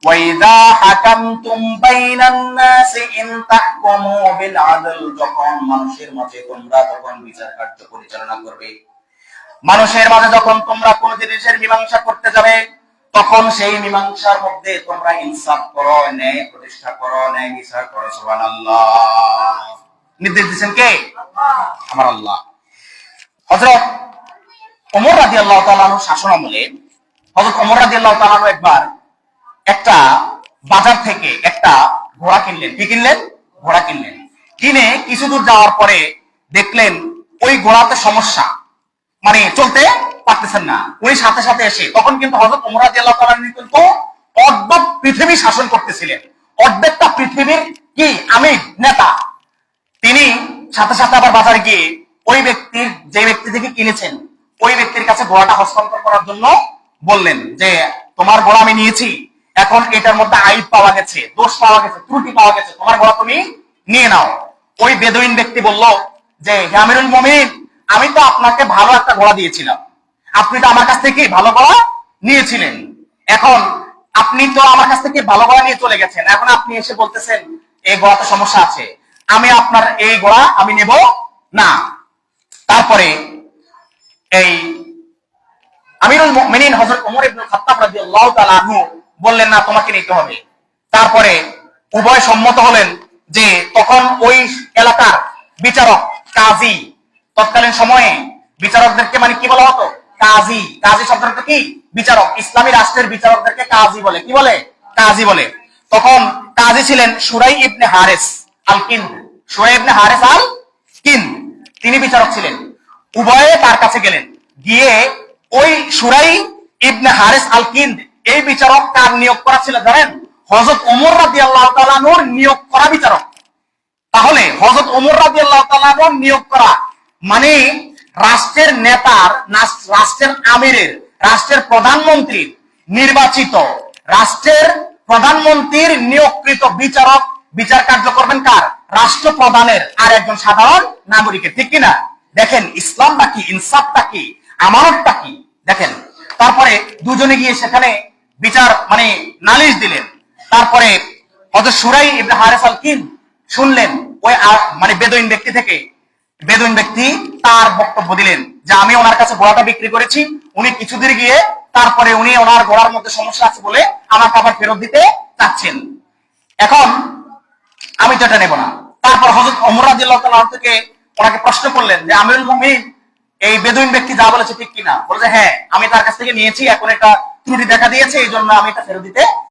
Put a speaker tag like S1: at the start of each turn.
S1: ওয়াইদা হাকামতুম বাইনান নাসি ইন তাহকুমু বিল আদল, যখন মানুষের মাঝে তোমরা তখন বিচার কার্য পরিচালনা করবে, মানুষের মাঝে যখন তোমরা কোন জিনিসের মীমাংসা করতে যাবে, তখন সেই মীমাংসার মধ্যে তোমরা ইনসাফ করো, ন্যায় প্রতিষ্ঠা করো, ন্যায় বিচার করো। সুবহানাল্লাহ। নির্দেশ দিয়েছেন কে? আমার আল্লাহ। হযরত ওমর রাদিয়াল্লাহু তাআলা আনহু শাসন আমলে হযরত ওমর রাদিয়াল্লাহু তাআলা আনহু একবার একটা বাজার থেকে একটা ঘোড়া কিনলেন। কি কিনলেন? ঘোড়া কিনলেন। কিনে কিছু দূর যাওয়ার পরে দেখলেন ওই ঘোড়াতে সমস্যা, মানে চলতে পারতেছেন না। ওই সাথে সাথে এসে তখন কিন্তু হযরত ওমর রাদিয়াল্লাহু তাআলা কিন্তু অর্ধেক পৃথিবী শাসন করতেছিলেন, অর্ধেকটা পৃথিবীর কি আমির নেতা। তিনি সাথে সাথে আবার বাজারে গিয়ে ওই ব্যক্তির, যে ব্যক্তি থেকে কিনেছেন, ওই ব্যক্তির কাছে ঘোড়াটা হস্তান্তর করার জন্য বললেন যে তোমার ঘোড়া আমি নিয়েছি, এখন এটার মধ্যে আইব পাওয়া গেছে, দোষ পাওয়া গেছে, ত্রুটি পাওয়া গেছে, তোমার ঘোড়া তুমি নিয়ে নাও। ওই বেদুইন ব্যক্তি বলল যে হে আমিরুল মুমিনিন, আমি তো আপনাকে ভালো একটা ঘোড়া দিয়েছিলাম, আপনি তো আমার কাছ থেকে ভালো ঘোড়া নিয়েছিলেন, এখন আপনি তো আমার কাছ থেকে ভালো ঘোড়া নিয়ে চলে গেছেন, এখন আপনি এসে বলতেছেন এই ঘোড়াতে সমস্যা আছে, আমি আপনার এই ঘোড়া আমি নেব না। তারপরে এই আমিরুল মুমিনিন হযরত ওমর ইবনে খাত্তাব রাদিয়াল্লাহু তাআলা আনহু বললেন না, তোমাকে নিতে হবে। তারপরে উভয় সম্মত হলেন যে তখন ওই এলাকার বিচারক, কাজী, তৎকালীন সময়ে বিচারকদেরকে মানে কি বলা হতো? কাজী। কাজী শব্দটা কি? বিচারক। ইসলামী রাষ্ট্রের বিচারকদেরকে কাজী বলে। কি বলে? কাজী বলে। তখন কাজী ছিলেন শুরাই ইবনে হারিস আল কিন্দ। শুরাই ইবনে হারিস আল কিন্দ, তিনি বিচারক ছিলেন। উভয়ে তার কাছে গেলেন, গিয়ে ওই শুরাই ইবনে হারিস আল কিন্দ, এই বিচারক কার নিয়োগ করা ছিল জানেন? হযরত ওমর রাদিয়াল্লাহু তাআলা আনহুর নিয়োগ করা বিচারক। তাহলে হযরত ওমর রাদিয়াল্লাহু তাআলা আনহুর নিয়োগ করা মানে রাষ্ট্রের নেতার, রাষ্ট্রের আমিরের, রাষ্ট্রের প্রধানমন্ত্রীর নির্বাচিত, রাষ্ট্রের প্রধানমন্ত্রীর নিয়োগকৃত বিচারক বিচার কার্য করবেন কার? রাষ্ট্রপ্রধানের আর একজন সাধারণ নাগরিকের। ঠিক কিনা? দেখেন ইসলামটা কি, ইনসাফটা কি, আমানতটা কি দেখেন। তারপরে দুজনে গিয়ে সেখানে বিচার মানে নালিশ দিলেন। তারপরে হযরত শুরাই ইবনে হারিস আল কিন্দ শুনলেন ওই মানে বেদুইন ব্যক্তি থেকে, বেদুইন ব্যক্তি তার বক্তব্য দিলেন যে আমি ওনার কাছে ঘোড়াটা বিক্রি করেছি, উনি কিছুদিন গিয়ে তারপরে উনি ওনার ঘোড়ার মধ্যে সমস্যা আছে বলে আমাকে আবার ফেরত দিতে চাচ্ছেন, এখন আমি তো এটা নেব না। তারপর হযরত ওমর রাদিয়াল্লাহু তাআলা থেকে ওনাকে প্রশ্ন করলেন যে আমিরুল মুমিনিন, এই বেদুইন ব্যক্তি যা বলেছে ঠিক কিনা? বলে যে হ্যাঁ, আমি তার কাছ থেকে নিয়েছি, এখন এটা ত্রুটি দেখা দিয়েছে, এই জন্য আমি এটা ফেরত দিতে